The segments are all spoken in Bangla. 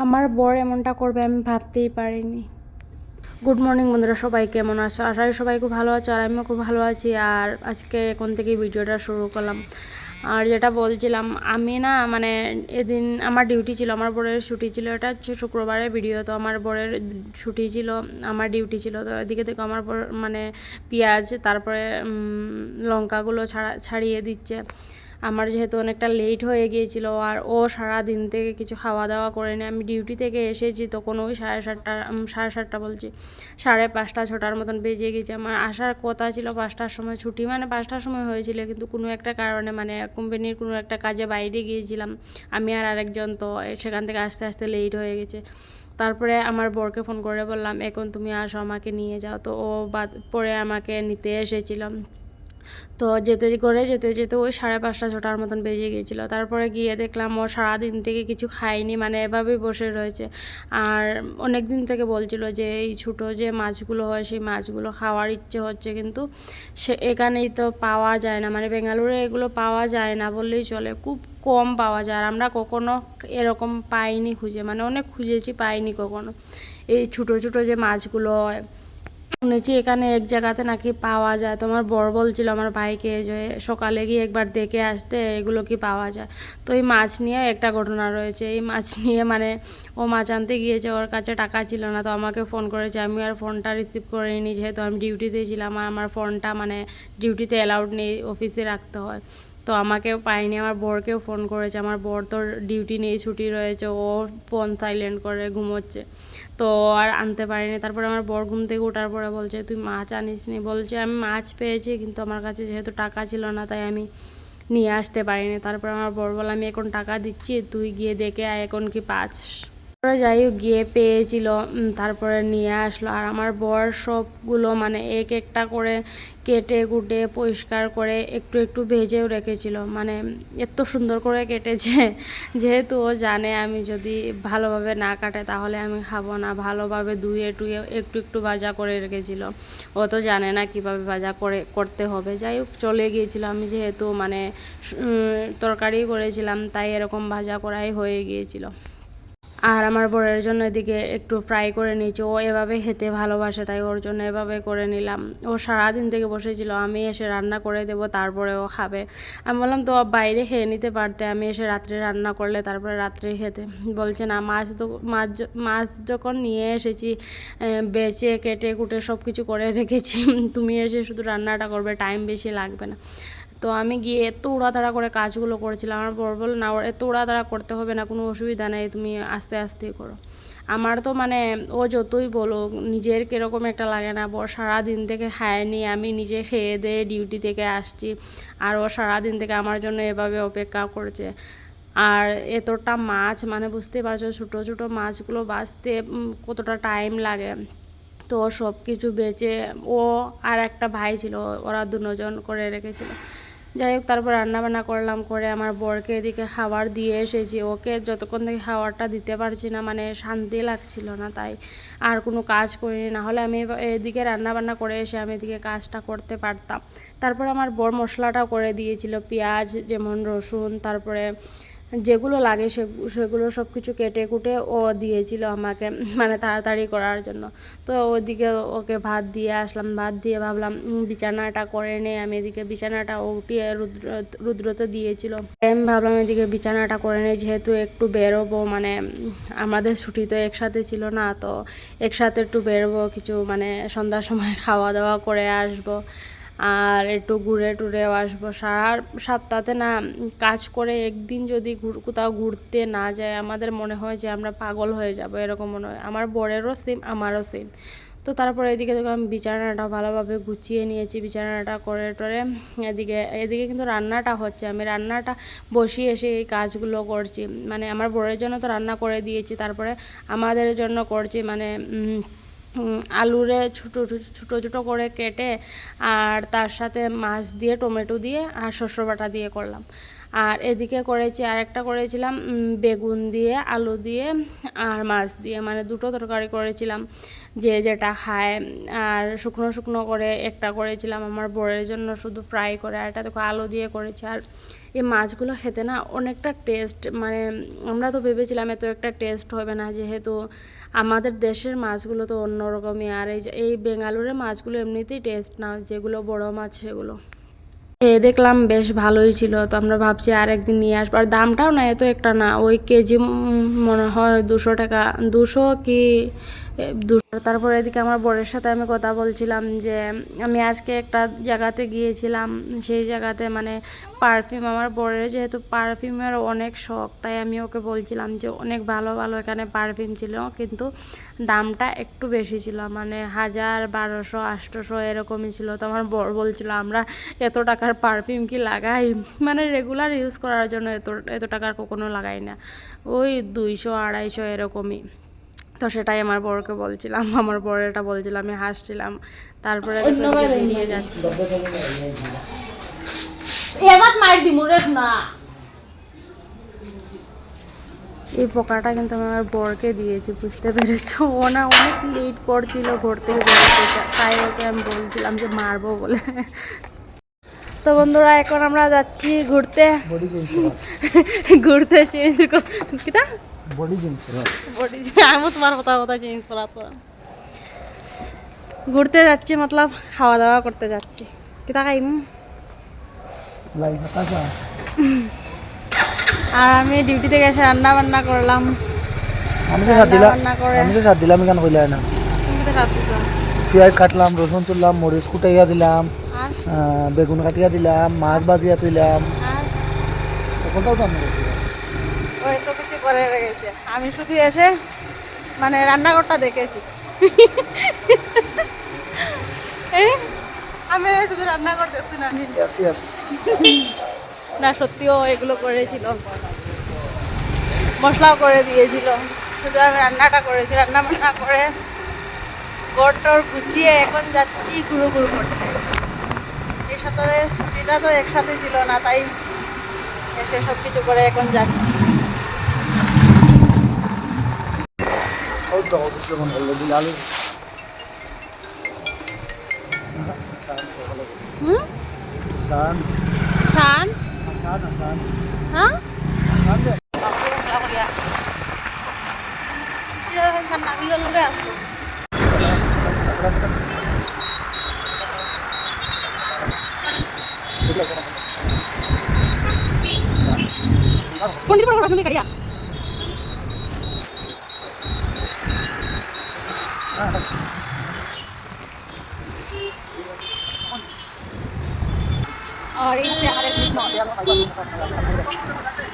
আমার বর এমনটা করবে আমি ভাবতেই পারিনি। গুড মর্নিং বন্ধুরা, সবাই কেমন আছো? আশা করি সবাই খুব ভালো আছো, আর আমিও খুব ভালো আছি। আর আজকে এখন থেকেই ভিডিওটা শুরু করলাম। আর যেটা বলছিলাম, আমি না মানে এদিন আমার ডিউটি ছিল, আমার বরের ছুটি ছিল। এটা হচ্ছে শুক্রবারের ভিডিও। তো আমার বরের ছুটি ছিল, আমার ডিউটি ছিল। তো এদিকে থেকে আমার বর মানে পেঁয়াজ তারপরে লঙ্কাগুলো ছাড়িয়ে দিচ্ছে। আমার যেহেতু অনেকটা লেট হয়ে গিয়েছিল, আর ও সারা দিন থেকে কিছু খাওয়া দাওয়া করেনি। আমি ডিউটি থেকে এসেছি তখন ওই সাড়ে সাতটা বলছি, 5:30-6টার মতন বেজে গেছে। আমার আসার কথা ছিল 5টার সময়, ছুটি মানে 5টার সময় হয়েছিল, কিন্তু কোনো একটা কারণে মানে কোম্পানির কোনো একটা কাজে বাইরে গিয়েছিলাম আমি আর আরেকজন। তো সেখান থেকে আস্তে আস্তে লেট হয়ে গেছে। তারপরে আমার বরকে ফোন করে বললাম, এখন তুমি আসো, আমাকে নিয়ে যাও। তো ও পরে আমাকে নিতে এসেছিলাম। তো যেতে যেতে ওই 5:30-6টার মতন বেজে গিয়েছিলো। তারপরে গিয়ে দেখলাম ও সারাদিন থেকে কিছু খায়নি, মানে এভাবেই বসে রয়েছে। আর অনেক দিন থেকে বলছিল যে এই ছোটো যে মাছগুলো হয় সেই মাছগুলো খাওয়ার ইচ্ছে হচ্ছে, কিন্তু এখানেই তো পাওয়া যায় না, মানে বেঙ্গালুরু এগুলো পাওয়া যায় না বললেই চলে, খুব কম পাওয়া যায়। আর আমরা কখনো এরকম পাইনি খুঁজে, মানে অনেক খুঁজেছি, পাইনি কখনো এই ছোটো ছোটো যে মাছগুলো হয়। শুনেছি এখানে এক জায়গাতে নাকি পাওয়া যায়। তোমার বর বলছিল আমার ভাইকে যে সকালে গিয়ে একবার দেখে আসতে এগুলো কি পাওয়া যায়। তো এই মাছ নিয়ে একটা ঘটনা রয়েছে। এই মাছ নিয়ে মানে ও মাছ আনতে গিয়েছে, ওর কাছে টাকা ছিল না, তো আমাকে ফোন করেছে। আমি আর ফোনটা রিসিভ করিনি, যেহেতু আমি ডিউটিতে ছিলাম আর আমার ফোনটা মানে ডিউটিতে অ্যালাউড নেই, অফিসে রাখতে হয়। তো আমাকেও পাইনি, আমার বরকেও ফোন করেছে। আমার বর তোর ডিউটি নেই, ছুটি রয়েছে, ও ফোন সাইলেন্ট করে ঘুমোচ্ছে, তো আর আনতে পারিনি। তারপরে আমার বর ঘুম থেকে ওঠার পরে বলছে, তুই মাছ আনিস নি? বলছে আমি মাছ পেয়েছি, কিন্তু আমার কাছে যেহেতু টাকা ছিল না তাই আমি নিয়ে আসতে পারিনি। তারপর আমার বর বলে, আমি এখন টাকা দিচ্ছি, তুই গিয়ে দেখে আয় এখন কি পাস। যাই হোক গিয়ে পেয়েছিল, তারপরে নিয়ে আসলো। আর আমার বর সবগুলো মানে এক একটা করে কেটে কুটে পরিষ্কার করে একটু একটু ভেজেও রেখেছিল, মানে এত সুন্দর করে কেটেছে। যেহেতু ও জানে আমি যদি ভালোভাবে না কাটে তাহলে আমি খাবো না, ভালোভাবে ধুয়ে টুয়ে একটু একটু ভাজা করে রেখেছিল। ও তো জানে না কিভাবে ভাজা করতে হবে। যাই হোক চলে গিয়েছিল, আমি যেহেতু মানে তরকারি করেছিলাম তাই এরকম ভাজা করাই হয়ে গিয়েছিল। আর আমার বরের জন্য এদিকে একটু ফ্রাই করে নিয়েছি, ও এভাবে খেতে ভালোবাসে তাই ওর জন্য এভাবে করে নিলাম। ও সারাদিন থেকে বসেছিল, আমি এসে রান্না করে দেবো তারপরে ও খাবে। আমি বললাম তো বাইরে খেয়ে নিতে পারতে, আমি এসে রাত্রে রান্না করলে তারপরে রাত্রে খেতে। বলছে না, মাছ যখন নিয়ে এসেছি বেছে কেটে কুটে সব কিছু করে রেখেছি, তুমি এসে শুধু রান্নাটা করবে, টাইম বেশি লাগবে না। তো আমি গিয়ে এত উড়াতাড়া করে কাজগুলো করেছিলাম। আমার বর বলল, না এত উড়াতাড়া করতে হবে না, কোনো অসুবিধা নেই, তুমি আস্তে আস্তে করো। আমার তো মানে ও যতই বলো নিজের কীরকম একটা লাগে না, বর সারাদিন থেকে খায়নি, আমি নিজে খেয়ে দিয়ে ডিউটি থেকে আসছি, আর ও সারাদিন থেকে আমার জন্য এভাবে অপেক্ষা করছে। আর এতটা মাছ মানে বুঝতেই পারছো, ছোটো ছোটো মাছগুলো বাছতে কতটা টাইম লাগে। তো সব কিছু বেচে ও আর একটা ভাই ছিল, ওরা দুজন করে রেখেছিল। যাই হোক তারপর রান্নাবান্না করলাম, করে আমার বরকে এদিকে খাবার দিয়ে এসেছি। ওকে যতক্ষণ থেকে খাবারটা দিতে পারছি না মানে শান্তি লাগছিল না, তাই আর কোনো কাজ করিনি। না হলে আমি এদিকে রান্নাবান্না করে এসে আমি এদিকে কাজটা করতে পারতাম। তারপর আমার বর মশলাটাও করে দিয়েছিল, পেঁয়াজ যেমন রসুন তারপরে যেগুলো লাগে সেগুলো সব কিছু কেটে কুটে ও দিয়েছিল আমাকে, মানে তাড়াতাড়ি করার জন্য। তো ওদিকে ওকে ভাত দিয়ে আসলাম, ভাত দিয়ে ভাবলাম বিছানাটা করে নেই। আমি এদিকে বিছানাটা উঠিয়ে রুদ্র তো দিয়েছিল, আমি ভাবলাম এদিকে বিছানাটা করে নেই, যেহেতু একটু বেরোবো, মানে আমাদের ছুটি তো একসাথে ছিল না, তো একসাথে একটু বেরোবো, কিছু মানে সন্ধ্যার সময় খাওয়া দাওয়া করে আসবো, আর একটু ঘুরে টুরেও আসবো। সারা সপ্তাহে না কাজ করে একদিন যদি কোথাও ঘুরতে না যায় আমাদের মনে হয় যে আমরা পাগল হয়ে যাব, এরকম মনে হয়। আমার বরেরও সেম, আমারও সেম। তো তারপরে এদিকে দেখো আমি বিছানাটা ভালোভাবে গুছিয়ে নিয়েছি, বিছানাটা করে টরে এদিকে কিন্তু রান্নাটা হচ্ছে, আমি রান্নাটা বসিয়ে এসে এই কাজগুলো করছি। মানে আমার বরের জন্য তো রান্না করে দিয়েছি, তারপরে আমাদের জন্য করছি, মানে আলুরে ছোটো ছোটো ছোটো করে কেটে আর তার সাথে মাছ দিয়ে টমেটো দিয়ে আর শস্য বাটা দিয়ে করলাম। আর এদিকে করেছি আরেকটা করেছিলাম বেগুন দিয়ে, আলু দিয়ে আর মাছ দিয়ে, মানে দুটো তরকারি করেছিলাম যে যেটা খায়। আর শুকনো শুকনো করে একটা করেছিলাম আমার বরের জন্য শুধু ফ্রাই করে, আর এটা দেখো আলু দিয়ে করেছি। আর এই মাছগুলো খেতে না অনেকটা টেস্ট, মানে আমরা তো ভেবেছিলাম এত একটা টেস্ট হবে না, যেহেতু আমাদের দেশের মাছগুলো তো অন্যরকমই। আর এই বেঙ্গালুরের মাছগুলো এমনিতেই টেস্ট না, যেগুলো বড় মাছ সেগুলো। দেখলাম বেশ ভালোই ছিল, তো আমরা ভাবছি আর একদিন নিয়ে আসবো। আর দামটাও না এত একটা না, ওই কেজি মনে হয় 200 টাকা, 200 কি 200। তারপরে এদিকে আমার বরের সাথে আমি কথা বলছিলাম যে আমি আজকে একটা জায়গাতে গিয়েছিলাম, সেই জায়গাতে মানে পারফিউম, আমার বরের যেহেতু পারফিউমের অনেক শখ, তাই আমি ওকে বলছিলাম যে অনেক ভালো ভালো এখানে পারফিউম ছিল, কিন্তু দামটা একটু বেশি ছিল, মানে 1000, 1200, 800 এরকমই ছিল। তো আমার বর বলছিল আমরা এত টাকার পারফিউম কি লাগাই, মানে রেগুলার ইউজ করার জন্য এত টাকার কখনো লাগাই না, ওই 200, 250 এরকমই। তো সেটাই আমার বরকে বলছিলাম, আমার বর এটা বলছিল, আমি হাসছিলাম। তারপরে বেরিয়ে যাচ্ছে, এই পোকাটা কিন্তু আমি আমার বরকে দিয়েছি, বুঝতে পেরেছো? ও না অনেক লেট করছিল ঘর থেকে বেরোতে, তাই ওকে আমি বলছিলাম যে মারবো বলে। তো বন্ধুরা এখন আমরা যাচ্ছি ঘুরতে, ঘুরতে চেঞ্জ কিটা বডি আমি তোমার কথা চেঞ্জ করা তো ঘুরতে যাচ্ছি, মতলব খাওয়া দাওয়া করতে যাচ্ছি। কিটা খাইম? আর আমি ডিউটি থেকে এসে রান্না বান্না করলাম। আমি তো সাথ দিলাম কেন কইলা না? পেঁয়াজ কাটলাম, রসুন চুললাম, মরিচ কুটাইয়া দিলাম, বেগুন কাটিয়া দিলাম, মাছ ভাজিয়া দিলাম। ওই তো কিছু করে রেখেছে, আমি শুধু এসে মানে রান্নাঘরটা দেখেছি। আমি শুধু রান্নাঘর দেখছি না, না সত্যিও এগুলো করেছিল, মশলাও করে দিয়েছিল, শুধু আমি রান্নাটা করেছি। রান্না বান্না করে ঘর টর গুছিয়ে এখন যাচ্ছি ঘুরু ঘুরু করতে। এই সাথে ছুটিটা তো একসাথে ছিল না, তাই এসে সব কিছু করে এখন যাচ্ছি।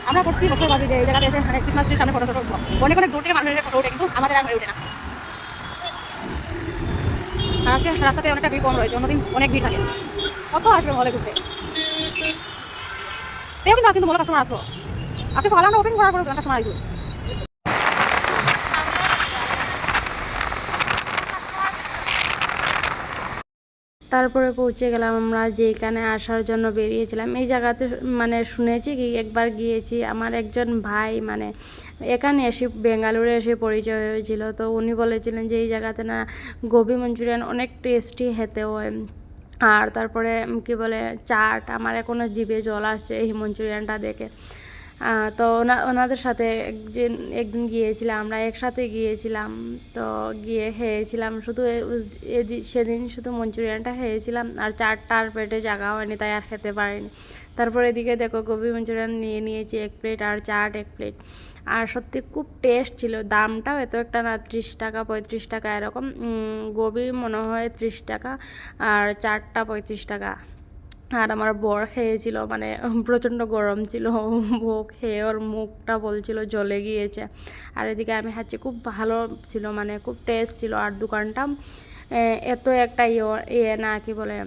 আমরা প্রতি বছর ভাবি যে এই জায়গাতে এসে মানে ক্রিসমাস ট্রির সামনে ফটো ফটো উঠবো, অনেক অনেক দূর থেকে মানুষের ফটো ওঠে, কিন্তু আমাদের আর হয়ে ওঠে না। আর আজকে রাস্তাতে অনেকটা ভিড় কম রয়েছে, অন্যদিন অনেক ভিড় থাকে। কত আসবে মলে ঘুরতে? কিন্তু মলে কাস্টমার আসো, আপনি সকালে আমরা ওপেন করার পরে কাস্টমার আসবো। তারপরে পৌঁছে গেলাম আমরা যেখানে আসার জন্য বেরিয়েছিলাম। এই জায়গাতে মানে শুনেছি কি, একবার গিয়েছি, আমার একজন ভাই মানে এখানে এসে বেঙ্গালুরু এসে পরিচয় হয়েছিল, তো উনি বলেছিলেন যে এই জায়গাতে না গোবি মঞ্চুরিয়ান অনেক টেস্টি খেতে হয়। আর তারপরে কি বলে চাট, আমার এখনও জিভে জল আসছে এই মঞ্চুরিয়ানটা দেখে। তো ওনাদের সাথে একদিন গিয়েছিলাম, আমরা একসাথে গিয়েছিলাম, তো গিয়ে খেয়েছিলাম। শুধু সেদিন শুধু মঞ্চুরিয়ানটা খেয়েছিলাম, আর চাটটা আর পেটে জায়গা হয়নি, তাই আর খেতে পারিনি। তারপর এদিকে দেখো গোবি মঞ্চুরিয়ান নিয়ে নিয়েছি 1 প্লেট, আর চাট 1 প্লেট। আর সত্যি খুব টেস্ট ছিল, দামটাও এত একটা না, 30 টাকা 35 টাকা এরকম। গোবি মনে হয় 30 টাকা, আর চাটটা 35 টাকা। আর আমার বর খেয়েছিল, মানে প্রচণ্ড গরম ছিল, ও খেয়ে ওর মুখটা বলছিল জ্বলে গিয়েছে। আর এদিকে আমি খাচ্ছি, খুব ভালো ছিল, মানে খুব টেস্ট ছিল। আর দোকানটা এত একটা ইয়ে না, কি বলে,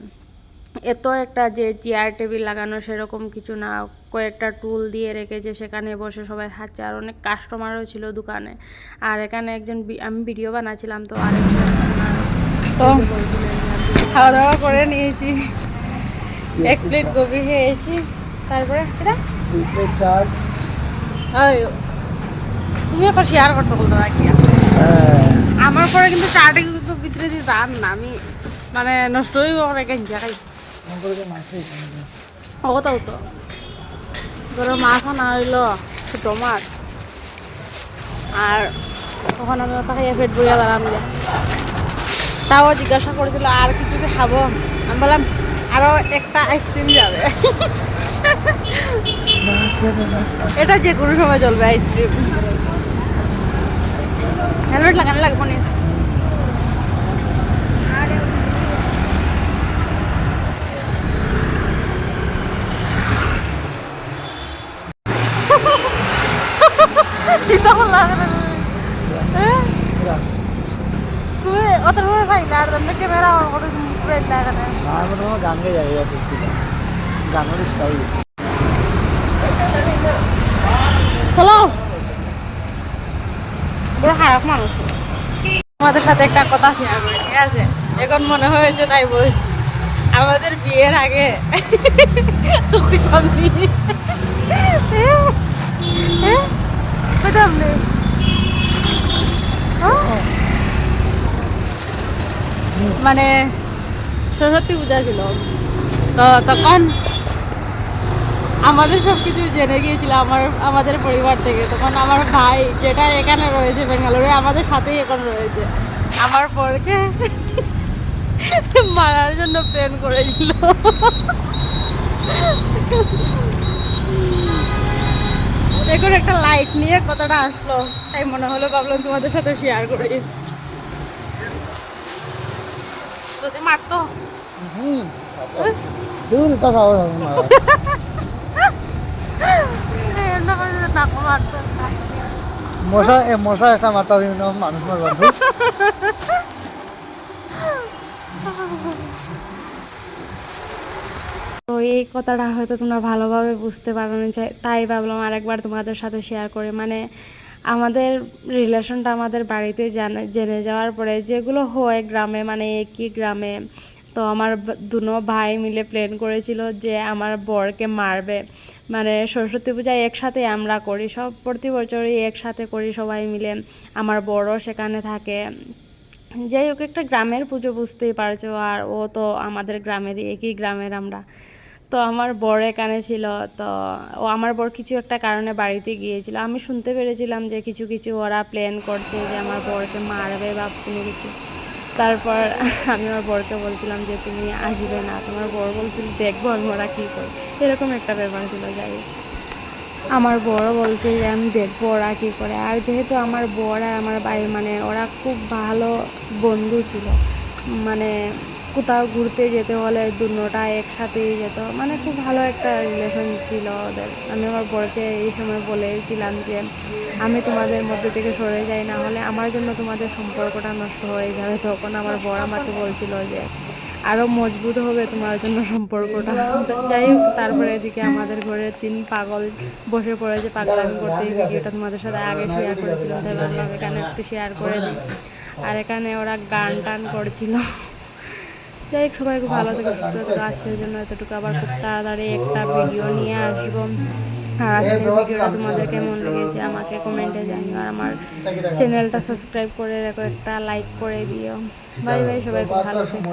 এত একটা যে চেয়ার টেবিল লাগানো সেরকম কিছু না, কয়েকটা টুল দিয়ে রেখেছে, সেখানে বসে সবাই খাচ্ছে। আর অনেক কাস্টমারও ছিল দোকানে। আর এখানে আমি ভিডিও বানাচ্ছিলাম, তো আরেকজন খাওয়া দাওয়া করে নিয়েছি, 1 প্লেট গোবি খেয়েছি। তারপরে 2 প্লেট চাট। তুমি এখন শেয়ার করতে বলতো নাকি? আমার পরে কিন্তু চাটে কিন্তু ভিতরে দিয়ে দান না, আমি মানে নষ্ট হয়ে রেখে খাই। ও তাও তো ধরো মাছ না হইলো ছোটো মাছ, আর তখন আমি ওটা খাইয়ে পেট ভরিয়া দাঁড়াম যে। তাও জিজ্ঞাসা করেছিল আর কিছু কি খাবো, আমি বললাম আরও একটা আইসক্রিম যাবে। এটা যে কোনো সময় চলবে আইসক্রিম। হেলমেট লাগানো লাগবো না। তুমি অত সময় পাইলে আর তুমি ক্যামেরা অন করে পুরো লাগানো। আমার মনে হয় গান গাই যাই গানের স্টাইল। চলো বড় খারাপ মানুষ। আমাদের সাথে একটা কথা শেয়ার করে, ঠিক আছে? এখন মনে হয়েছে তাই বলছি, আমাদের বিয়ের আগে মানে সরস্বতী পূজা ছিল, তো তখন আমাদের সব কিছু জেনে গিয়েছিল আমাদের পরিবার থেকে। তখন আমার ভাই যেটা এখানে রয়েছে বেঙ্গালুরু, আমাদের সাথেই এখন রয়েছে, আমার পরকে মারার জন্য প্ল্যান করেছিল। এখন একটা লাইট নিয়ে কথাটা আসলো, তাই মনে হলো ভাবলাম তোমাদের সাথে শেয়ার করি। যদি মারতো দূর তা খাওয়া যাবে না। মশা একটা মারতা দিন মানুষ মারবার। তো এই কথাটা হয়তো তোমরা ভালোভাবে বুঝতে পারো না, তাই ভাবলাম আরেকবার তোমাদের সাথে শেয়ার করে। মানে আমাদের রিলেশনটা আমাদের বাড়িতে জেনে যাওয়ার পরে যেগুলো হয় গ্রামে, মানে একই গ্রামে, তো আমার দুনো ভাই মিলে প্ল্যান করেছিল যে আমার বরকে মারবে। মানে সরস্বতী পূজায় একসাথে আমরা করি, সব প্রতি বছরই একসাথে করি সবাই মিলে, আমার বড়ও সেখানে থাকে। যাই হোক, একটা গ্রামের পুজো বুঝতেই পারছো, আর ও তো আমাদের গ্রামেরই, একই গ্রামের আমরা। তো আমার বর এখানে ছিল, তো ও আমার বর কিছু একটা কারণে বাড়িতে গিয়েছিল, আমি শুনতে পেরেছিলাম যে কিছু কিছু ওরা প্ল্যান করছে যে আমার বরকে মারবে বা কোনো কিছু। তারপর আমি আমার বরকে বলছিলাম যে তুমি আসবে না, তোমার বর বলছিল দেখবো আমি ওরা কী করি, এরকম একটা ব্যাপার ছিল। যাই হোক, আমার বড় বলছে যে আমি দেখবো ওরা কী করে। আর যেহেতু আমার বর আর আমার ভাই মানে ওরা খুব ভালো বন্ধু ছিল, মানে কোথাও ঘুরতে যেতে হলে দুটোটা একসাথেই যেত, মানে খুব ভালো একটা রিলেশন ছিল ওদের। আমি আমার বরকে এই সময় বলেছিলাম যে আমি তোমাদের মধ্যে থেকে সরে যাই, না হলে আমার জন্য তোমাদের সম্পর্কটা নষ্ট হয়ে যাবে। তখন আমার বর আমাকে বলছিল যে আরও মজবুত হবে তোমার জন্য সম্পর্কটা। যাই হোক, তারপরে এদিকে আমাদের ঘরে 3 পাগল বসে পড়েছে পাগলামি করতে। এই ভিডিওটা তোমাদের সাথে আগে শেয়ার করেছিলাম, তাই ভাবলাম এখানে একটু শেয়ার করে দিই। আর এখানে ওরা গান টান করছিল। যাই হোক, সবাই খুব ভালো থেকে সুস্থ থেকে আজকের জন্য এতটুকু। আবার খুব তাড়াতাড়ি একটা ভিডিও নিয়ে আসবো। আর আজকের ভিডিওটা তোমাদের কেমন লেগেছে আমাকে কমেন্টে জানিও, আর আমার চ্যানেলটা সাবস্ক্রাইব করে রাখো, একটা লাইক করে দিও। বাই বাই, সবাই খুব ভালো থেকো।